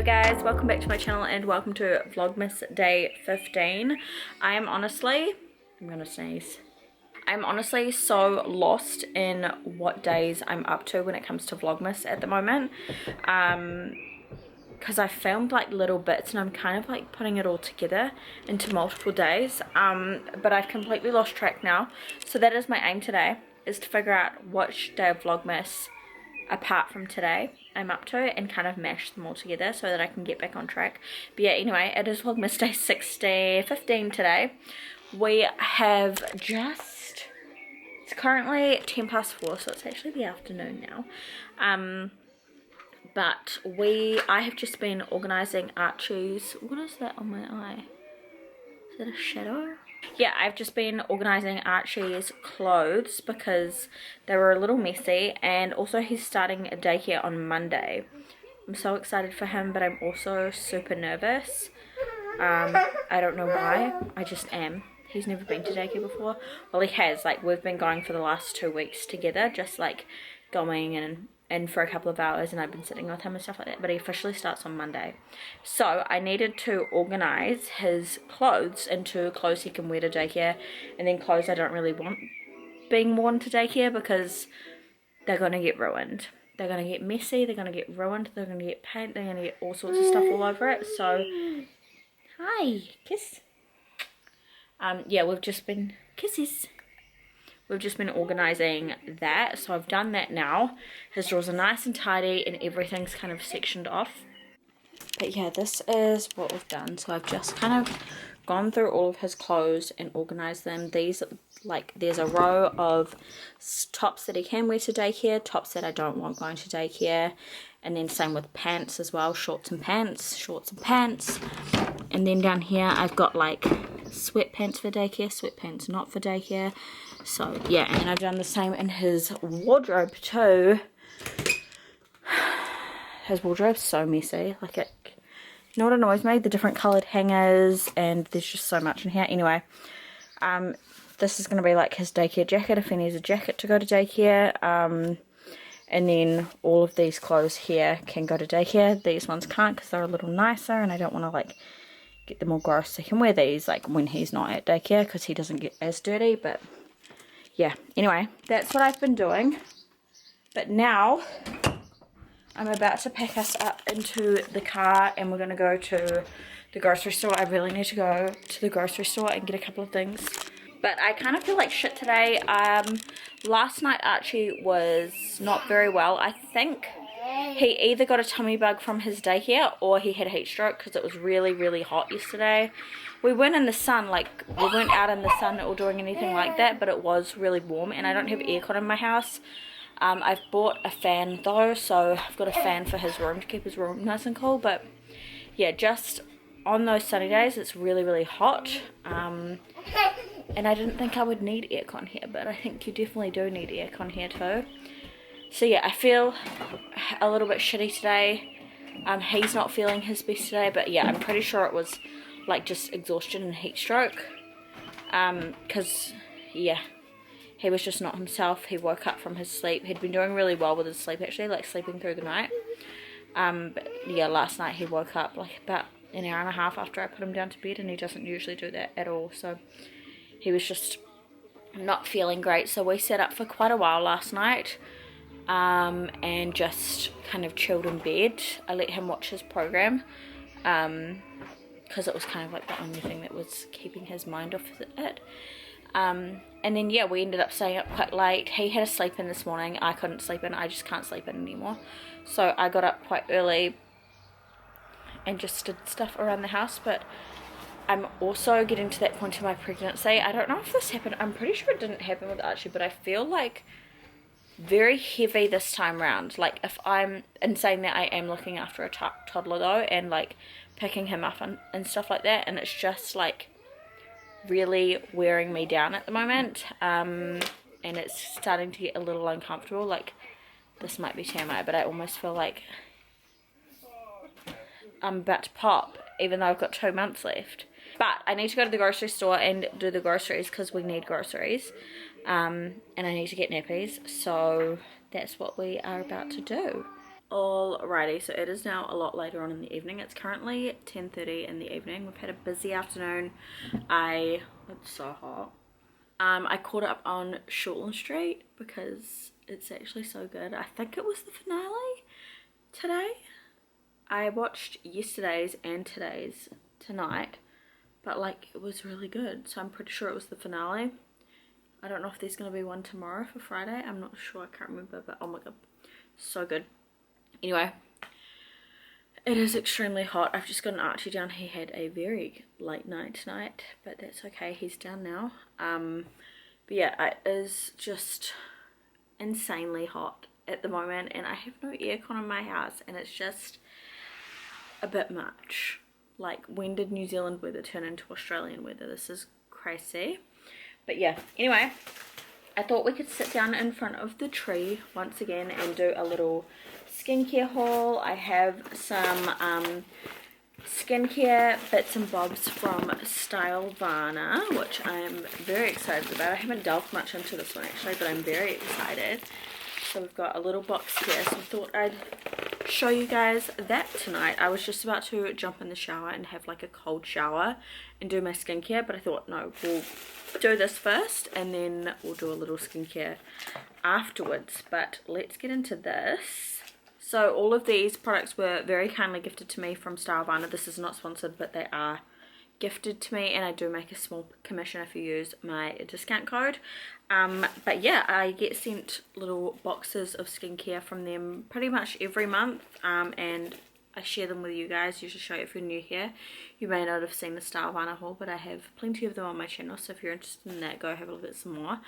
Hello guys, welcome back to my channel and welcome to Vlogmas day 15. I'm honestly so lost in what days I'm up to when it comes to Vlogmas at the moment. Because I filmed like little bits and I'm kind of like putting it all together into multiple days. But I've completely lost track now. So that is my aim today, is to figure out which day of Vlogmas apart from today I'm up to and kind of mash them all together so that I can get back on track. But yeah, anyway, it is Vlogmas day 15 today. We have just, it's currently 10 past 4, so it's actually the afternoon now. But I have just been organising Archie's, what is that on my eye? Is that a shadow? Yeah, I've just been organising Archie's clothes because they were a little messy, and also he's starting a daycare on Monday. I'm so excited for him, but I'm also super nervous. I don't know why, I just am. He's never been to daycare before. Well, he has, like we've been going for the last 2 weeks together, just like going and for a couple of hours, and I've been sitting with him and stuff like that, but he officially starts on Monday. So I needed to organise his clothes into clothes he can wear to daycare, and then clothes I don't really want being worn to daycare because they're going to get ruined. They're going to get messy, they're going to get ruined, they're going to get paint, they're going to get all sorts of stuff all over it. So, hi, kiss. Yeah, we've just been, kisses. We've just been organising that, so I've done that now. His drawers are nice and tidy and everything's kind of sectioned off. But yeah, this is what we've done. So I've just kind of gone through all of his clothes and organised them. These, like, there's a row of tops that he can wear to daycare, tops that I don't want going to daycare, and then same with pants as well, shorts and pants. And then down here I've got like sweatpants for daycare, sweatpants not for daycare. So yeah, and I've done the same in his wardrobe too. His wardrobe's so messy, like it, you know what annoys me? The different coloured hangers, and there's just so much in here. Anyway, this is going to be like his daycare jacket if he needs a jacket to go to daycare. And then all of these clothes here can go to daycare. These ones can't because they're a little nicer, and I don't want to like get them all gross. So he can wear these like when he's not at daycare because he doesn't get as dirty. But yeah, anyway, that's what I've been doing. But now I'm about to pack us up into the car and we're going to go to the grocery store. I really need to go to the grocery store and get a couple of things. But I kind of feel like shit today. Last night Archie was not very well. I think he either got a tummy bug from his daycare or he had a heat stroke because it was really, really hot yesterday. We weren't in the sun, like we weren't out in the sun or doing anything like that, but it was really warm and I don't have aircon in my house. I've bought a fan though, so I've got a fan for his room to keep his room nice and cool. But yeah, just on those sunny days it's really, really hot. And I didn't think I would need aircon here, but I think you definitely do need aircon here too. So yeah, I feel a little bit shitty today. He's not feeling his best today, but yeah, I'm pretty sure it was like just exhaustion and heat stroke. Because yeah, he was just not himself. He woke up from his sleep. He'd been doing really well with his sleep actually, like sleeping through the night. But yeah, last night he woke up like about an hour and a half after I put him down to bed, and he doesn't usually do that at all. So he was just not feeling great. So we sat up for quite a while last night and just kind of chilled in bed. I let him watch his program because it was kind of like the only thing that was keeping his mind off it. And then yeah, we ended up staying up quite late. He had a sleep in this morning. I couldn't sleep in. I just can't sleep in anymore. So I got up quite early and just did stuff around the house. But I'm also getting to that point in my pregnancy. I don't know if this happened. I'm pretty sure it didn't happen with Archie, but I feel like very heavy this time round. Like if I'm, in saying that I am looking after a toddler though, and like picking him up and stuff like that, and it's just like really wearing me down at the moment. And it's starting to get a little uncomfortable. Like this might be TMI, but I almost feel like I'm about to pop, even though I've got 2 months left. But I need to go to the grocery store and do the groceries because we need groceries. And I need to get nappies. So that's what we are about to do. Alrighty, so it is now a lot later on in the evening. It's currently 10:30 in the evening. We've had a busy afternoon. It's so hot. I caught up on Shortland Street because it's actually so good. I think it was the finale today. I watched yesterday's and today's tonight, but like it was really good, so I'm pretty sure it was the finale. I don't know if there's going to be one tomorrow for Friday. I'm not sure, I can't remember, but oh my god, so good. Anyway, it is extremely hot. I've just got an Archie down. He had a very late night tonight, but that's okay, he's down now. But yeah, it is just insanely hot at the moment, and I have no aircon in my house, and it's just a bit much. Like, when did New Zealand weather turn into Australian weather? This is crazy. But yeah, anyway, I thought we could sit down in front of the tree once again and do a little skincare haul. I have some skincare bits and bobs from Stylevana, which I'm very excited about. I haven't delved much into this one actually, but I'm very excited. So we've got a little box here, so I thought I'd show you guys that tonight. I was just about to jump in the shower and have like a cold shower and do my skincare, but I thought no, we'll do this first and then we'll do a little skincare afterwards. But let's get into this. So all of these products were very kindly gifted to me from Stylevana. This is not sponsored, but they are gifted to me, and I do make a small commission if you use my discount code. But yeah, I get sent little boxes of skincare from them pretty much every month, and I share them with you guys. Usually show you if you're new here. You may not have seen the Stylevana haul, but I have plenty of them on my channel, so if you're interested in that, go have a look at some more.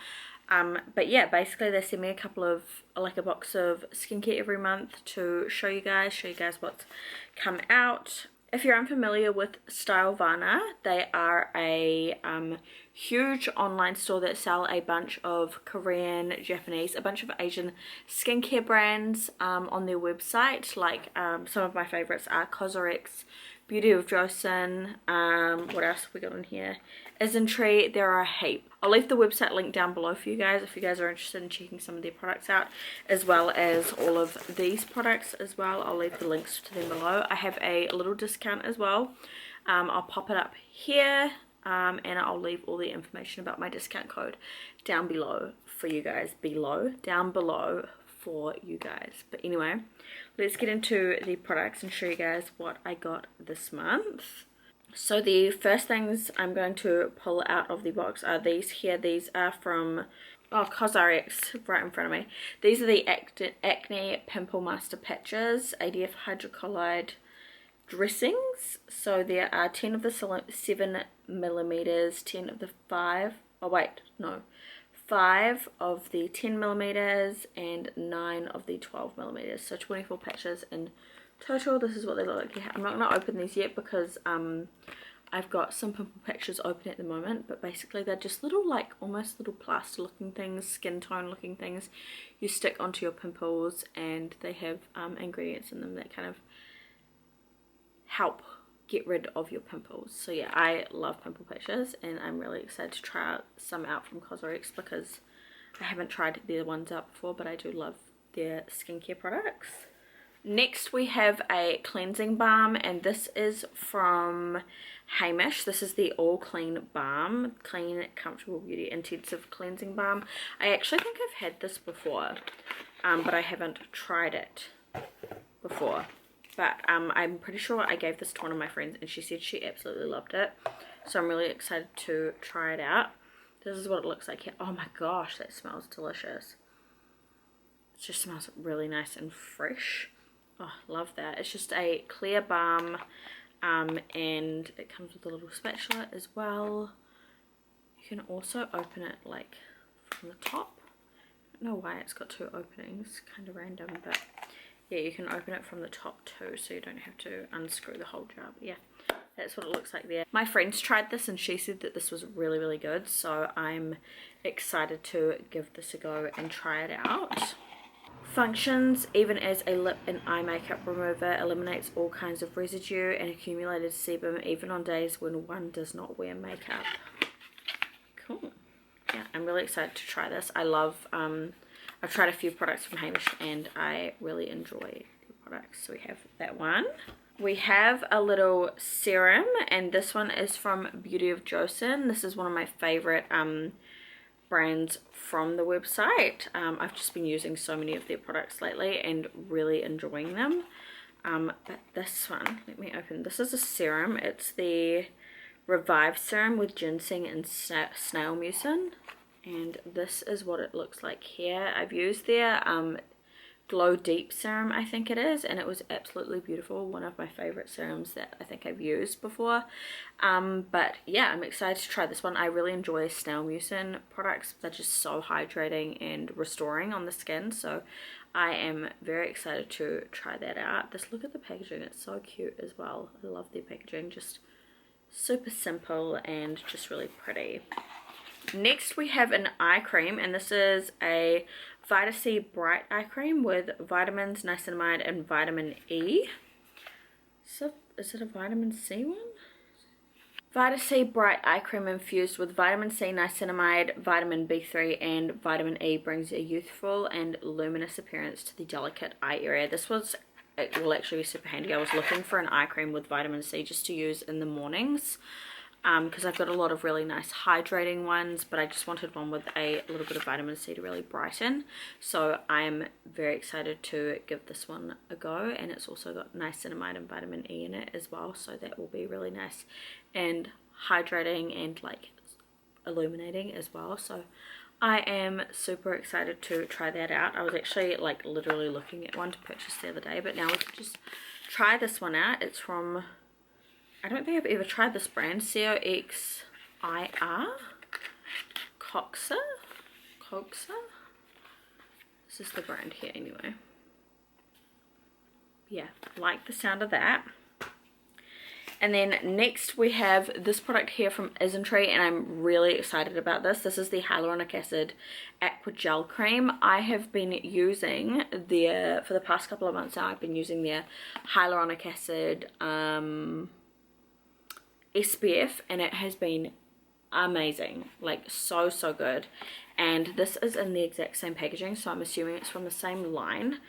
But yeah, basically they send me a couple of, like a box of skincare every month to show you guys what's come out. If you're unfamiliar with Stylevana, they are a huge online store that sell a bunch of Korean, Japanese, a bunch of Asian skincare brands on their website. Like some of my favorites are Cosrx, Beauty of Joseon, what else have we got in here? Isntree, there are a heap. I'll leave the website link down below for you guys if you guys are interested in checking some of their products out, as well as all of these products as well. I'll leave the links to them below. I have a little discount as well. I'll pop it up here, and I'll leave all the information about my discount code down below for you guys. Down below for you guys. But anyway, let's get into the products and show you guys what I got this month. So the first things I'm going to pull out of the box are these here. These are from Cosrx, right in front of me. These are the Acne Pimple Master Patches, ADF hydrocolloid dressings. So there are 10 of the 7mm, 10 of the 5 of the 10mm, and 9 of the 12mm. So 24 patches in total. This is what they look like. I'm not going to open these yet because I've got some pimple patches open at the moment, but basically they're just little, like almost little plaster looking things, skin tone looking things you stick onto your pimples, and they have ingredients in them that kind of help get rid of your pimples. So yeah, I love pimple patches, and I'm really excited to try some out from Cosrx because I haven't tried their ones out before, but I do love their skincare products. Next we have a cleansing balm, and this is from Hamish. This is the All Clean Balm, Clean Comfortable Beauty Intensive Cleansing Balm. I actually think I've had this before, but I haven't tried it before. But I'm pretty sure I gave this to one of my friends and she said she absolutely loved it. So I'm really excited to try it out. This is what it looks like here. Oh my gosh, that smells delicious. It just smells really nice and fresh. Oh, love that. It's just a clear balm, and it comes with a little spatula as well. You can also open it like from the top. I don't know why it's got two openings, kind of random, but yeah, you can open it from the top too, so you don't have to unscrew the whole jar. But yeah, that's what it looks like there. My friends tried this and she said that this was really, really good, so I'm excited to give this a go and try it out. Functions even as a lip and eye makeup remover, eliminates all kinds of residue and accumulated sebum even on days when one does not wear makeup. Cool. Yeah, I'm really excited to try this. I love, I've tried a few products from Hamish and I really enjoy their products. So we have that one. We have a little serum, and this one is from Beauty of Joseon. This is one of my favorite brands from the website. I've just been using so many of their products lately and really enjoying them. But this one, let me open. This is a serum. It's the Revive Serum with ginseng and snail mucin. And this is what it looks like here. I've used their Glow Deep serum, I think it is, and it was absolutely beautiful. One of my favorite serums that I think I've used before. But yeah, I'm excited to try this one. I really enjoy snail mucin products. They're just so hydrating and restoring on the skin, so I am very excited to try that out. Look at the packaging, it's so cute as well. I love their packaging, just super simple and just really pretty. Next we have an eye cream, and this is a Vita C Bright Eye Cream with vitamins, niacinamide, and vitamin E. So, is it a vitamin C one? Vita C Bright Eye Cream infused with vitamin C, niacinamide, vitamin B3, and vitamin E brings a youthful and luminous appearance to the delicate eye area. It will actually be super handy. I was looking for an eye cream with vitamin C just to use in the mornings. Because I've got a lot of really nice hydrating ones, but I just wanted one with a little bit of vitamin C to really brighten. So I'm very excited to give this one a go, and it's also got niacinamide and vitamin E in it as well, so that will be really nice and hydrating and like illuminating as well. So I am super excited to try that out. I was actually like literally looking at one to purchase the other day, but now we can just try this one out. It's from, I don't think I've ever tried this brand, COXIR, Coxa. This is the brand here anyway. Yeah, like the sound of that. And then next we have this product here from Isntree, and I'm really excited about this. This is the Hyaluronic Acid Aqua Gel Cream. I have been using for the past couple of months now, I've been using their Hyaluronic Acid SPF, and it has been amazing, like so good. And this is in the exact same packaging, so I'm assuming it's from the same line.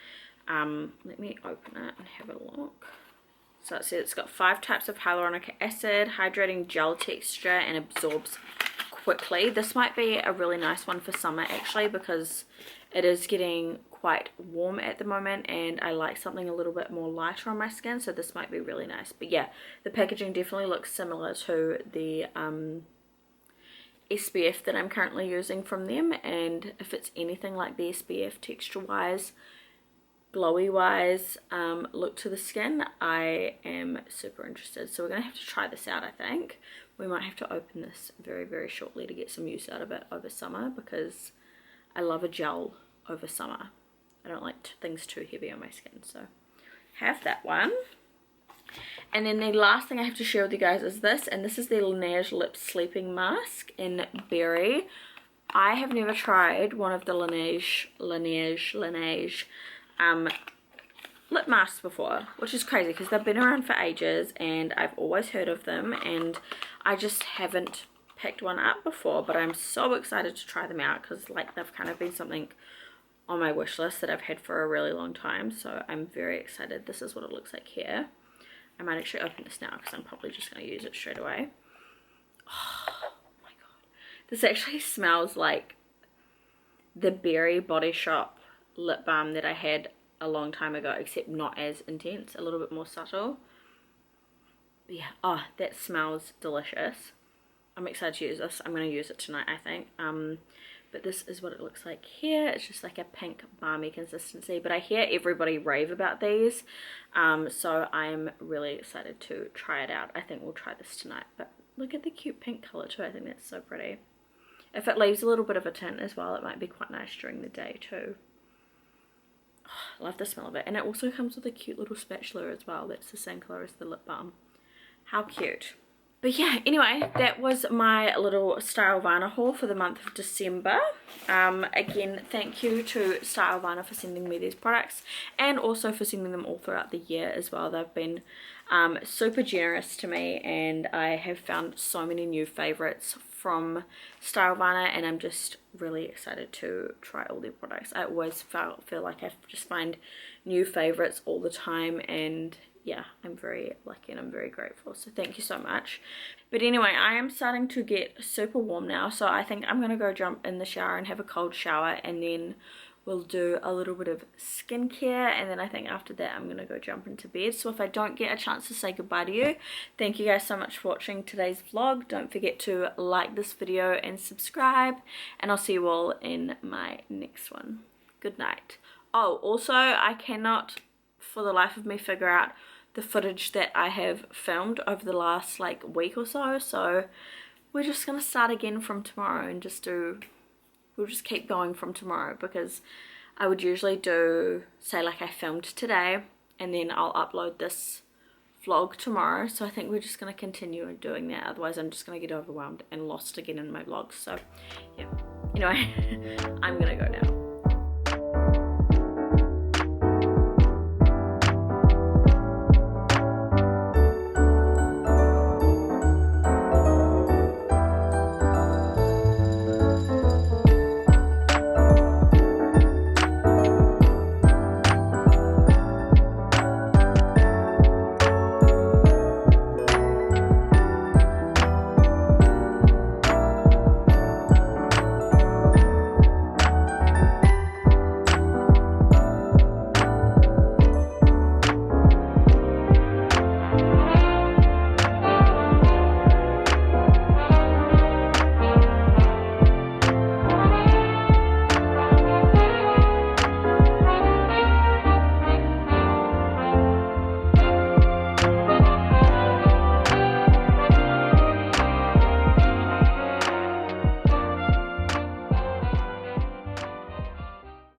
Let me open it and have a look. So it says it's got 5 types of hyaluronic acid, hydrating gel texture, and absorbs quickly. This might be a really nice one for summer actually, because it is getting quite warm at the moment, and I like something a little bit more lighter on my skin, so this might be really nice. But yeah, the packaging definitely looks similar to the SPF that I'm currently using from them, and if it's anything like the SPF texture wise, glowy wise, look to the skin, I am super interested. So we're gonna have to try this out. I think we might have to open this very shortly to get some use out of it over summer, because I love a gel over summer. I don't like things too heavy on my skin, so have that one. And then the last thing I have to share with you guys is this, and this is the Laneige Lip Sleeping Mask in Berry. I have never tried one of the Laneige lip masks before, which is crazy because they've been around for ages and I've always heard of them, and I just haven't picked one up before. But I'm so excited to try them out because like they've kind of been something on my wish list that I've had for a really long time, so I'm very excited. This is what it looks like here. I might actually open this now because I'm probably just going to use it straight away. Oh my god, this actually smells like the Berry Body Shop lip balm that I had a long time ago, except not as intense, a little bit more subtle. But yeah, oh, that smells delicious. I'm excited to use this. I'm going to use it tonight, I think. But this is what it looks like here. It's just like a pink balmy consistency, but I hear everybody rave about these, so I'm really excited to try it out. I think we'll try this tonight. But look at the cute pink color too. I think that's so pretty. If it leaves a little bit of a tint as well, it might be quite nice during the day too. Oh, I love the smell of it. And it also comes with a cute little spatula as well. That's the same color as the lip balm. How cute. But yeah, anyway, that was my little Stylevana haul for the month of December. Again, thank you to Stylevana for sending me these products, and also for sending them all throughout the year as well. They've been super generous to me, and I have found so many new favorites from Stylevana, and I'm just really excited to try all their products. I always feel like I just find new favorites all the time, and yeah, I'm very lucky and I'm very grateful, so thank you so much. But anyway, I am starting to get super warm now, so I think I'm gonna go jump in the shower and have a cold shower, and then we'll do a little bit of skincare, and then I think after that I'm gonna go jump into bed. So if I don't get a chance to say goodbye to you, thank you guys so much for watching today's vlog. Don't forget to like this video and subscribe, and I'll see you all in my next one. Good night. Oh, also, I cannot for the life of me figure out the footage that I have filmed over the last like week or so, so we're just gonna start again from tomorrow and we'll just keep going from tomorrow, because I would usually do, say like I filmed today and then I'll upload this vlog tomorrow. So I think we're just going to continue doing that, otherwise I'm just going to get overwhelmed and lost again in my vlogs. So yeah, anyway, I'm going to go now.